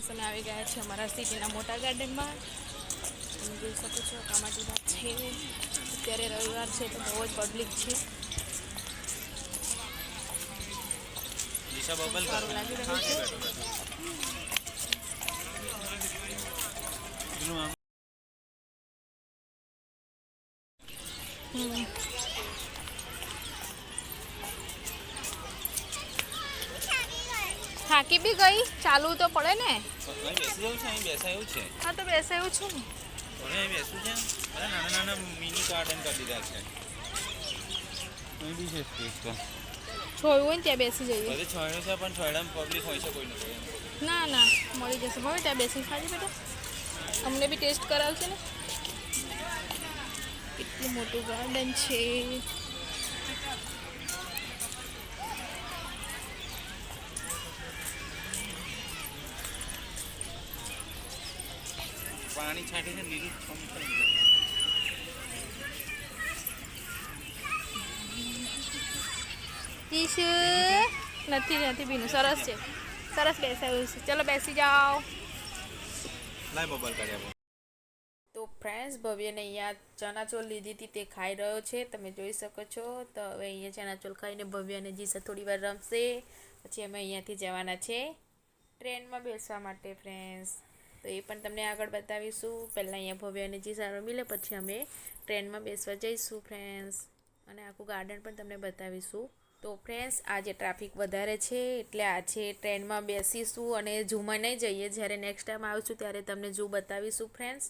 Friends અમે આવી ગયા છે અમારા સિટીના મોટા ગાર્ડનમાં. તમે જોઈ શકો છો ટમાટી બાગ છે. અત્યારે રવિવાર છે તો બહુ જ પબ્લિક છે. સારું લાગી રહ્યું છે. થાકી બી ગઈ, ચાલવું તો પડે ને. હા તો બેસાયું છું ને. નાના મિની ગાર્ડન કરી દીધા છે. છોડવું હોય ને ત્યાં બેસી જઈએ. બધે છોડ્યું છે પણ છોડવામાં પબ્લિક હોય છે કોઈ ને કોઈ. ના ના મળી જશે. હવે ત્યાં બેસી ખાલી બેટા, અમને બી ટેસ્ટ કરાવશે ને. કેટલું મોટું ગાર્ડન છે. પાણી છાંટીને લીલું ઈશુ નથી પીનું. સરસ છે, સરસ બેસાયું છે. ચલો બેસી જાઓ. લાઈ બબલ કર્યા. તો ફ્રેન્ડ્સ, ભવ્યને અહીંયા ચણાચોળ લીધી હતી તે ખાઈ રહ્યો છે, તમે જોઈ શકો છો. તો હવે અહીંયા ચણાચોળ ખાઈને ભવ્ય અને જીસા થોડી વાર રમશે. પછી અમે અહીંયાથી જવાના છે ટ્રેનમાં બેસવા માટે ફ્રેન્ડ્સ. તો એ પણ તમને આગળ બતાવીશું. પહેલાં અહીંયા ભવ્ય અને જીસા રમી લે, પછી અમે ટ્રેનમાં બેસવા જઈશું ફ્રેન્ડ્સ. અને આખું ગાર્ડન પણ તમને બતાવીશું. તો ફ્રેન્ડ્સ, આજે ટ્રાફિક વધારે છે એટલે આજે ટ્રેનમાં બેસીશું અને ઝૂમાં નહીં જઈએ. જ્યારે નેક્સ્ટ ટાઈમ આવીશું ત્યારે તમને ઝૂ બતાવીશું ફ્રેન્ડ્સ.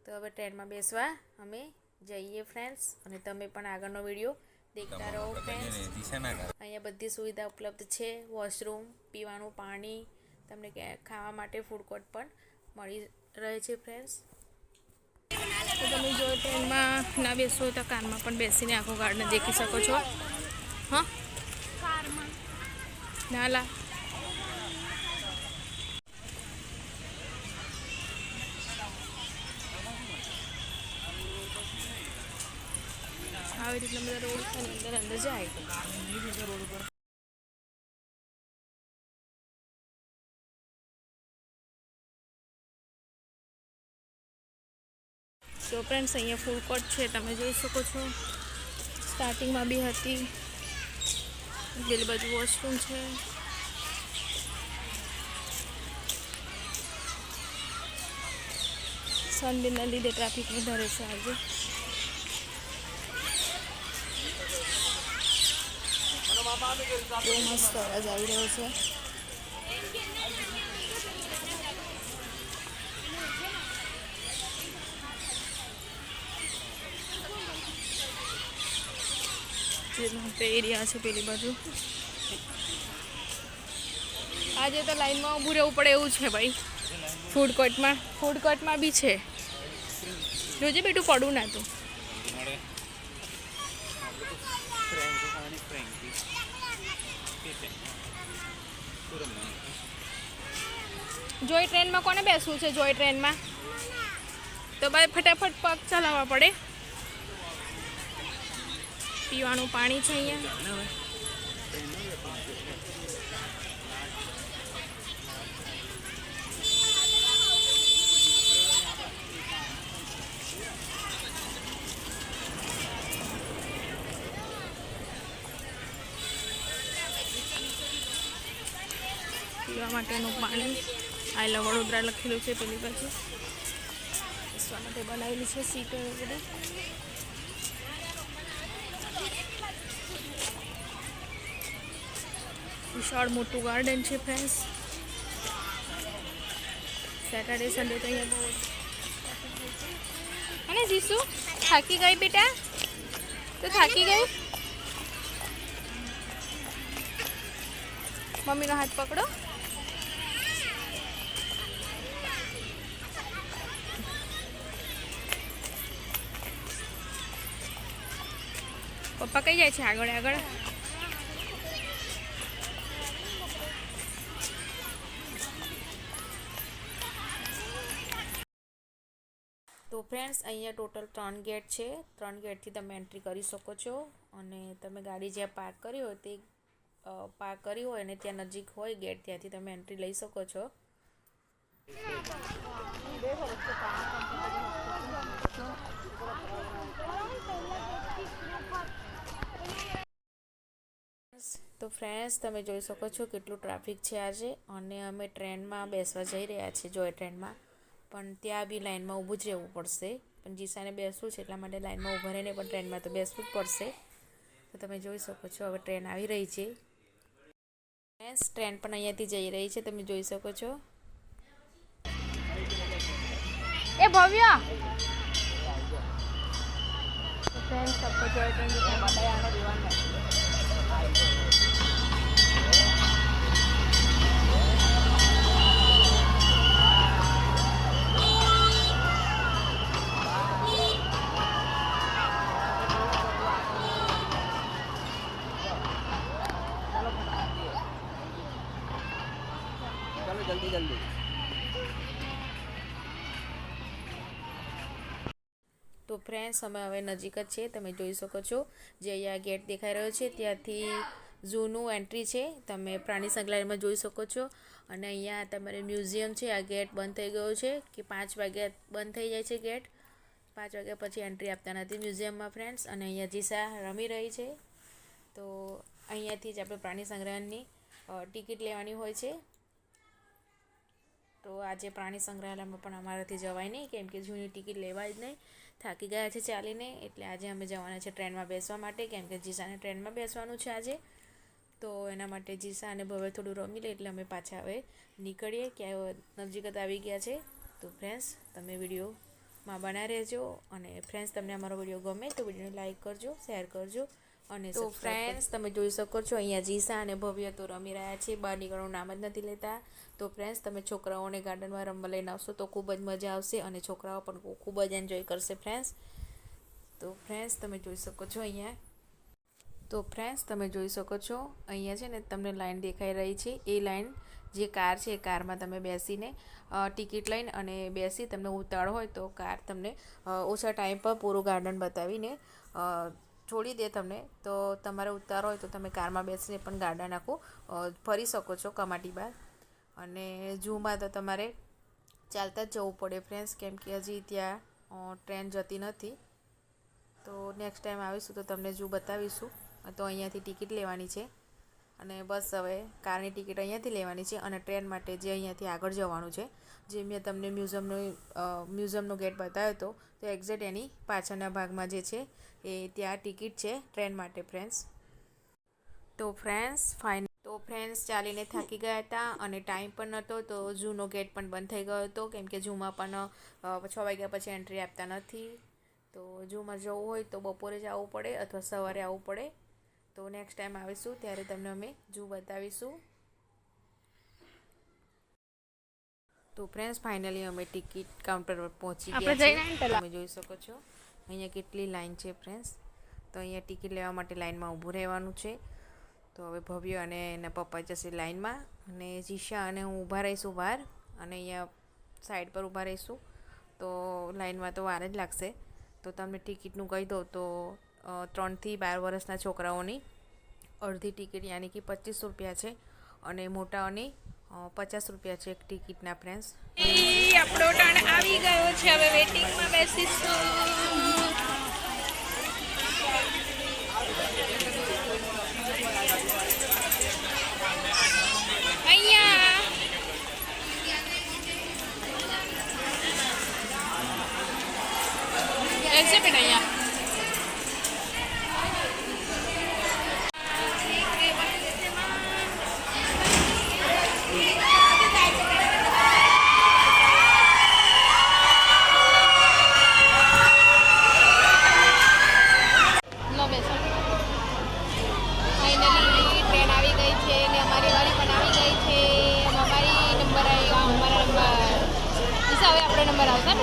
તો હવે ટ્રેનમાં બેસવા અમે જઈએ ફ્રેન્ડ્સ, અને તમે પણ આગળનો વિડીયો દેખતા રહો ફ્રેન્ડ્સ. અહીંયા બધી સુવિધા ઉપલબ્ધ છે, વોશરૂમ, પીવાનું પાણી, તમને ખાવા માટે ફૂડ કોર્ટ પણ મળી રહે છે ફ્રેન્ડ્સ. તો તમે જો ટ્રેનમાં ના બેસવું હોય તો કારમાં પણ બેસીને આખું ગાર્ડન દેખી શકો છો. હા ના લા આવી રીતના બધા રોડ છે, અંદર જાય. તો ફ્રેન્ડ્સ, અહીંયા ફૂડ કોર્ટ છે, તમે જોઈ શકો છો. સ્ટાર્ટિંગમાં બી હતી. પેલી બાજુ વોશરૂમ છે. સન્ડેના લીધે ટ્રાફિક વધારે છે આજે. બહુ મસ્ત અવાજ આવી રહ્યો છે. એરિયા છે પેલી બાજુ. આજે તો લાઈનમાં ઊભું રહેવું પડે એવું છે ભાઈ. ફૂડ કોર્ટમાં બી છે. જોજે બેટું પડું ના તું. જોઈ ટ્રેનમાં કોને બેસવું છે? જોઈ ટ્રેનમાં તો ભાઈ ફટાફટ પગ ચલાવવા પડે. પીવાનું પાણી છે અહીંયા. પીવા માટેનું પાણી. આઈ લવ વડોદરા લખેલું છે પેલી બાજુ. બેસવા માટે બનાવેલી છે સીટો બધી. વિશાળ મોટું ગાર્ડન છે ફ્રેન્ડ્સ. સેટરડે સન્ડે તો અહીંયા બહુ અને જીસુ થાકી ગઈ બેટા? તો થાકી ગઈ? મમ્મીનો હાથ પકડો. પપ્પા કઈ જાય છે? આગળ આગળ. તો ફ્રેન્ડ્સ, અહીંયા ટોટલ 3 ગેટ છે. 3 ગેટથી તમે એન્ટ્રી કરી શકો છો. અને તમે ગાડી જ્યાં પાર્ક કરી હોય તે પાર્ક કરી હોય અને ત્યાં નજીક હોય ગેટ, ત્યાંથી તમે એન્ટ્રી લઈ શકો છો. તો ફ્રેન્ડ્સ તમે જોઈ શકો છો કેટલું ટ્રાફિક છે આજે, અને અમે ટ્રેનમાં બેસવા જઈ રહ્યા છીએ જોય ટ્રેનમાં, પણ ત્યાં બી લાઇનમાં ઊભું જ રહેવું પડશે. પણ જીસાને બેસવું છે એટલા માટે લાઇનમાં ઊભા રહીને પણ ટ્રેનમાં તો બેસવું જ પડશે. તો તમે જોઈ શકો છો હવે ટ્રેન આવી રહી છે. ફ્રેન્ડ્સ ટ્રેન પણ અહીંયાથી જઈ રહી છે, તમે જોઈ શકો છો. એ ભવ્ય ફ્રેન્ડ્સ सबको जॉय ट्रेन के बड़े आने दीवान में चलो जल्दी जल्दी. તો ફ્રેન્ડ્સ અમે હવે નજીક જ છે, તમે જોઈ શકો છો. જે અહીંયા ગેટ દેખાઈ રહ્યો છે ત્યાંથી ઝૂનું એન્ટ્રી છે, તમે પ્રાણી સંગ્રહાલયમાં જોઈ શકો છો. અને અહીંયા તમારે મ્યુઝિયમ છે. આ ગેટ બંધ થઈ ગયો છે કે 5 વાગ્યા બંધ થઈ જાય છે ગેટ. 5 વાગ્યા પછી એન્ટ્રી આપતા નથી મ્યુઝિયમમાં ફ્રેન્ડ્સ. અને અહીંયા જીસા રમી રહી છે. તો અહીંયાથી જ આપણે પ્રાણી સંગ્રહાલયની ટિકિટ લેવાની હોય છે. તો આજે પ્રાણી સંગ્રહાલયમાં પણ અમારાથી જવાય નહીં, કેમ કે જૂની ટિકિટ લેવાય જ નહીં. થાકી ગયા છે ચાલીને, એટલે આજે અમે જવાના છે ટ્રેનમાં બેસવા માટે, કેમ કે જીસાને ટ્રેનમાં બેસવાનું છે આજે. તો એના માટે જીસા અને ભવ્ય થોડું રમી લે એટલે અમે પાછા હવે નીકળીએ, ક્યાં નજીક જ આવી ગયા છે. તો ફ્રેન્ડ્સ તમે વિડીયોમાં બનાવી રહેજો, અને ફ્રેન્ડ્સ તમને અમારો વિડીયો ગમે તો વિડીયોને લાઇક કરજો, શેર કરજો. અને તો ફ્રેન્ડ્સ તમે જોઈ શકો છો અહીંયા જીસા અને ભવ્ય તો રમી રહ્યા છે, બહાર નીકળવાનું નામ જ નથી લેતા. તો ફ્રેન્ડ્સ તમે છોકરાઓને ગાર્ડનમાં રમવા લઈને આવશો તો ખૂબ જ મજા આવશે, અને છોકરાઓ પણ ખૂબ જ એન્જોય કરશે ફ્રેન્ડ્સ. તો ફ્રેન્ડ્સ તમે જોઈ શકો છો અહીંયા. તો ફ્રેન્ડ્સ તમે જોઈ શકો છો અહીંયા છે ને તમને લાઈન દેખાઈ રહી છે. એ લાઈન જે કાર છે એ કારમાં તમે બેસીને ટિકિટ લઈને અને બેસી તમને ઉતાવળ હોય તો કાર તમને ઓછા ટાઈમ પર પૂરું ગાર્ડન બતાવીને છોડી દે તમને. તો તમારે ઉતાર હોય તો તમે કારમાં બેસીને પણ ગાર્ડન આખું ફરી શકો છો કમાટી બાર. અને ઝૂમાં તો તમારે ચાલતા જ જવું પડે ફ્રેન્ડ્સ, કેમ કે હજી ત્યાં ટ્રેન જતી નથી. તો નેક્સ્ટ ટાઈમ આવીશું તો તમને ઝૂ બતાવીશું. તો અહીંયાથી ટિકિટ લેવાની છે, અને બસ હવે કારની ટિકિટ અહીંયાથી લેવાની છે. અને ટ્રેન માટે જે અહીંયાથી આગળ જવાનું છે, જે મેં તમને મ્યુઝિયમનો ગેટ બતાવ્યો હતો, તો એક્ઝેક્ટ એની પાછળના ભાગમાં જે છે એ ત્યાં ટિકિટ છે ટ્રેન માટે ફ્રેન્ડ્સ. તો ફ્રેન્ડ્સ ચાલીને થાકી ગયા હતા અને ટાઈમ પણ નહોતો, તો ઝૂનો ગેટ પણ બંધ થઈ ગયો હતો, કેમ કે ઝૂમાં પણ 6 વાગ્યા પછી એન્ટ્રી આપતા નથી. તો ઝૂમાં જવું હોય તો બપોરે જ આવવું પડે અથવા સવારે આવવું પડે. તો નેક્સ્ટ ટાઈમ આવીશું ત્યારે તમને અમે ઝૂ બતાવીશું. તો ફ્રેન્ડ્સ ફાઇનલી અમે ટિકિટ કાઉન્ટર પર પહોંચી ગયા છીએ. તમે જોઈ શકો છો અહીંયા કેટલી લાઈન છે ફ્રેન્ડ્સ. તો અહીંયા ટિકિટ લેવા માટે લાઈનમાં ઊભું રહેવાનું છે. તો હવે ભવ્ય અને એના પપ્પા જશે લાઈનમાં, અને જીશા અને હું ઊભા રહીશું બહાર, અને અહીંયા સાઈડ પર ઊભા રહીશું. તો લાઈનમાં તો વાર જ લાગશે. તો તમને ટિકિટનું કહી દઉં તો 3 થી 12 વર્ષના છોકરાઓની અડધી ટિકિટ યાની કે 25 રૂપિયા છે, અને મોટાઓની 50 રૂપિયા છે એક ટિકિટના ફ્રેન્ડ્સ. આપણો ટર્ન આવી ગયો છે, હવે વેટિંગમાં બેસીશું. એક્ઝિબિટ અહીંયા ફાઇનલી ટ્રેન આવી ગઈ છે ને અમારી વારી પણ આવી ગઈ છે. અમારી નંબર આવ્યો, અમારા નંબર હવે આપણો નંબર આવશે ને.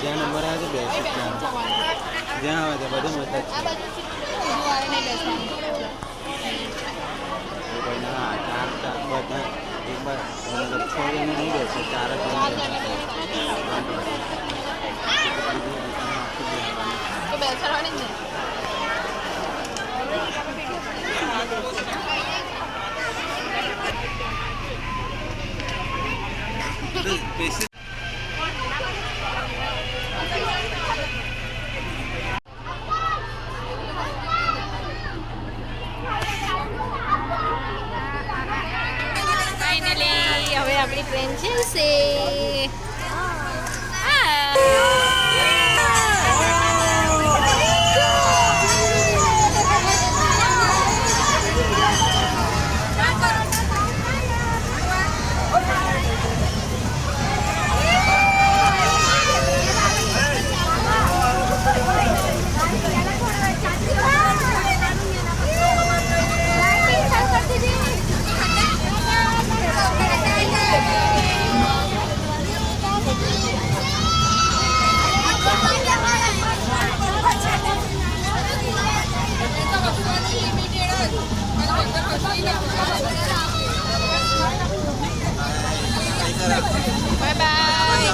જ્યાં નંબર આવે છે જ્યાં આવે છે બધું મતલબ બધા બસ 6 જણા નહીં બેસે 4 જ તો બેસવાની જ ને. બેસી ફાઇનલી હવે આપણી ટ્રેન છે. Bye bye.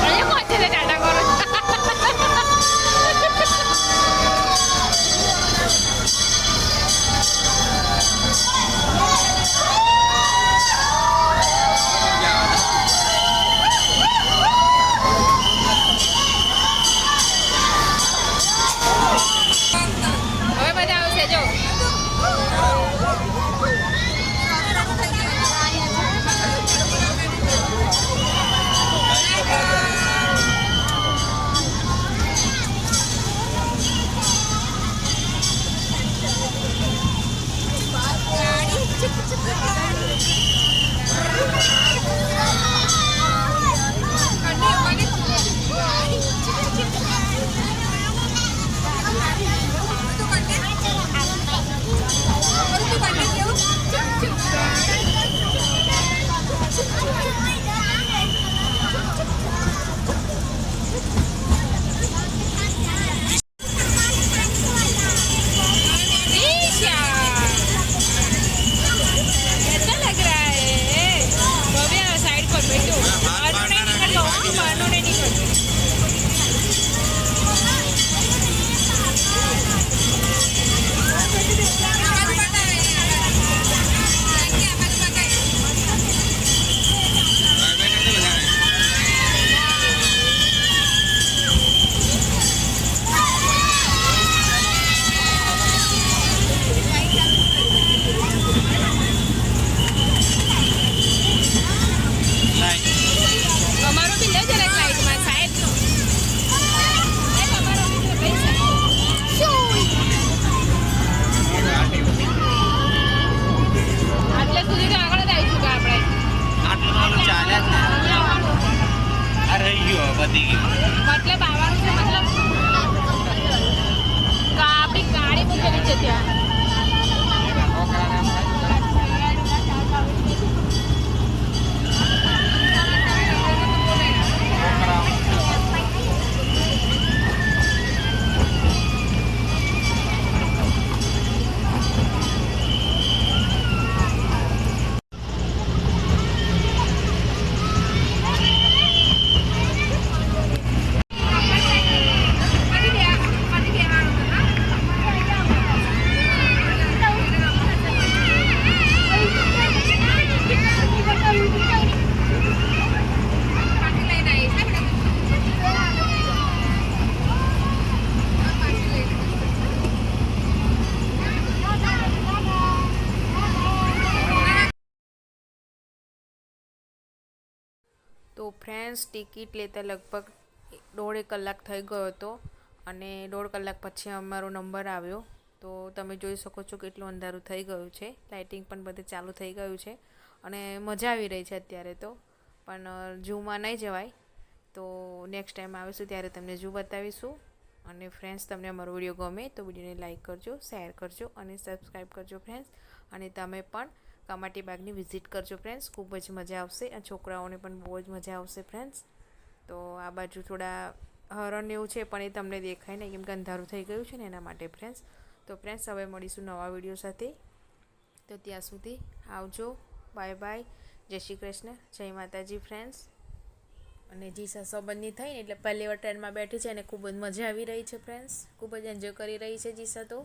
અહીંયા પહોંચે છે ટાટા કરો. હવે બધા આવશે જો. મતલબ આવવાનું છે, મતલબ આપણી ગાડી મૂકેલી છે ત્યાં. તો ફ્રેન્ડ્સ ટિકિટ લેતા લગભગ 1.5 કલાક થઈ ગયો હતો અને 1.5 કલાક પછી અમારો નંબર આવ્યો. તો તમે જોઈ શકો છો કેટલું અંધારું થઈ ગયું છે. લાઇટિંગ પણ બધે ચાલુ થઈ ગયું છે અને મજા આવી રહી છે અત્યારે તો. પણ ઝૂમાં નહીં જવાય, તો નેક્સ્ટ ટાઈમ આવીશું ત્યારે તમને ઝૂ બતાવીશું. અને ફ્રેન્ડ્સ, તમને અમારો વિડીયો ગમે તો વિડીયોને લાઇક કરજો, શેર કરજો અને સબસ્ક્રાઈબ કરજો ફ્રેન્ડ્સ. અને તમે પણ કમાટી બાગની વિઝિટ કરજો ફ્રેન્ડ્સ, ખૂબ જ મજા આવશે અને છોકરાઓને પણ બહુ જ મજા આવશે ફ્રેન્ડ્સ. તો આ બાજુ થોડા હરણ એવું છે પણ એ તમને દેખાય નહીં કેમ કે અંધારું થઈ ગયું છે ને એના માટે ફ્રેન્ડ્સ. તો તો ફ્રેન્ડ્સ હવે મળીશું નવા વિડીયો સાથે. તો ત્યાં સુધી આવજો, બાય બાય, જય શ્રી કૃષ્ણ, જય માતાજી ફ્રેન્ડ્સ. અને જીસા સંબંધની થઈને એટલે પહેલી વાર ટ્રેનમાં બેઠી છે અને ખૂબ જ મજા આવી રહી છે ફ્રેન્ડ્સ, ખૂબ જ એન્જોય કરી રહી છે જીસા તો.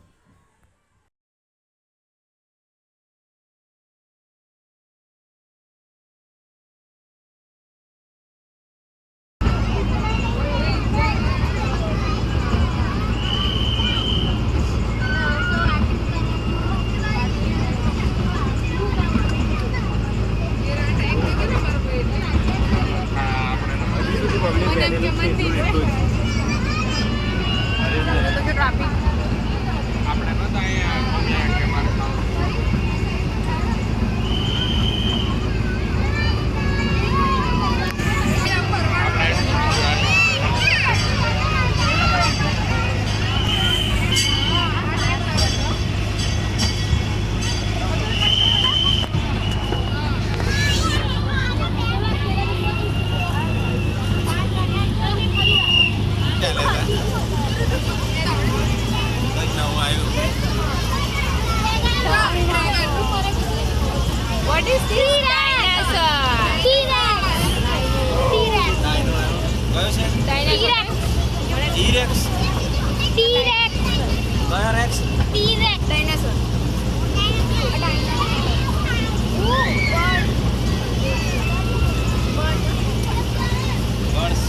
What is this? Dinosaur. T-Rex. T-Rex. T-Rex. કયો Rex? T-Rex. Dinosaur. Birds.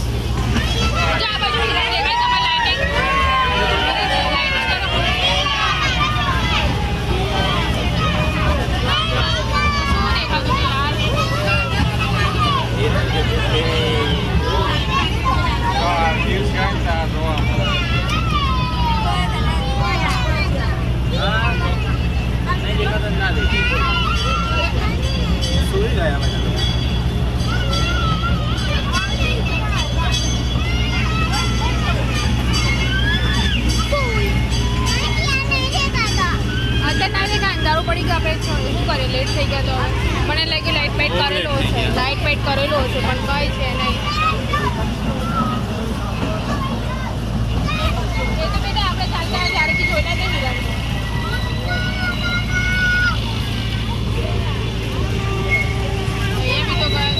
જો આ બાજુ હિરણ દેખાય તમારે લાઇટિંગ સુઈ ગયા બધા. અત્યારે ના દેખાય અંધારું પડી ગયું આપણે શું કરીએ લેટ થઈ ગયા તો મને લાગ્યું લાઇટ બાઇટ કરેલો હશે લાઇટ બાઇટ કરેલો હશે પણ કઈ છે નહીં એ તો બેટા આપણે ચાલતા ત્યારેથી જોઈતા જ હિરણ એ બી તો ગયા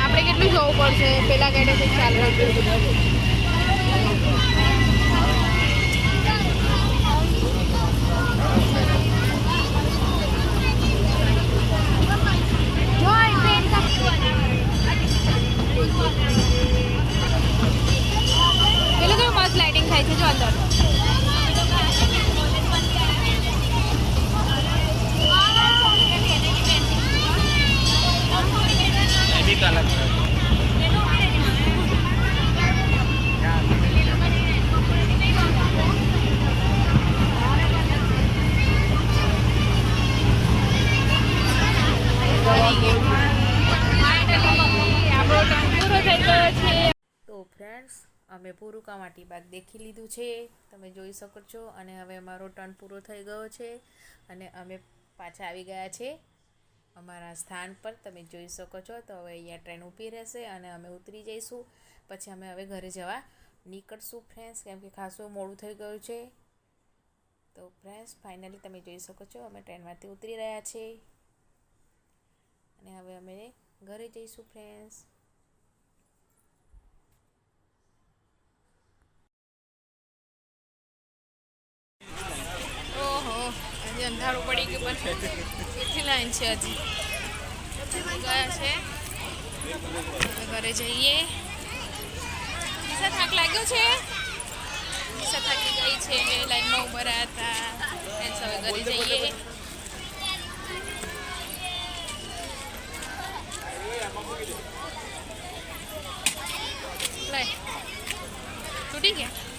આપણે કેટલું જવું પડશે પેલા ગાડી ચાલવા પેલું કેવું મસ્ત લાઇટિંગ થાય છે જો અંદર બી કલર તો ફ્રેન્ડ્સ અમે પૂરુકા માટી બાગ દેખી લીધું છે, તમે જોઈ શકો છો. અને હવે અમારો ટર્ન પૂરો થઈ ગયો છે અને અમે પાછા આવી ગયા છે અમારા સ્થાન પર, તમે જોઈ શકો છો. તો હવે અહીંયા ટ્રેન ઊભી રહેશે અને અમે ઉતરી જઈશું, પછી અમે હવે ઘરે જવા નીકળશું ફ્રેન્ડ્સ, કેમ કે ખાસું મોડું થઈ ગયું છે. તો ફ્રેન્ડ્સ ફાઇનલી તમે જોઈ શકો છો અમે ટ્રેનમાંથી ઉતરી રહ્યા છીએ અને હવે અમે ઘરે જઈશું ફ્રેન્ડ્સ. ઓહો આજે અંધારું પડી ગયું પણ કેટલી લાઈન છે હજી ગયા છે ઘરે જઈએ. દિશા થાક લાગ્યો છે, દિશા થાકી ગઈ છે, લાઈનમાં ઉભા રહ્યા હતા. હવે ઘરે જઈએ. તૂટી ગયા.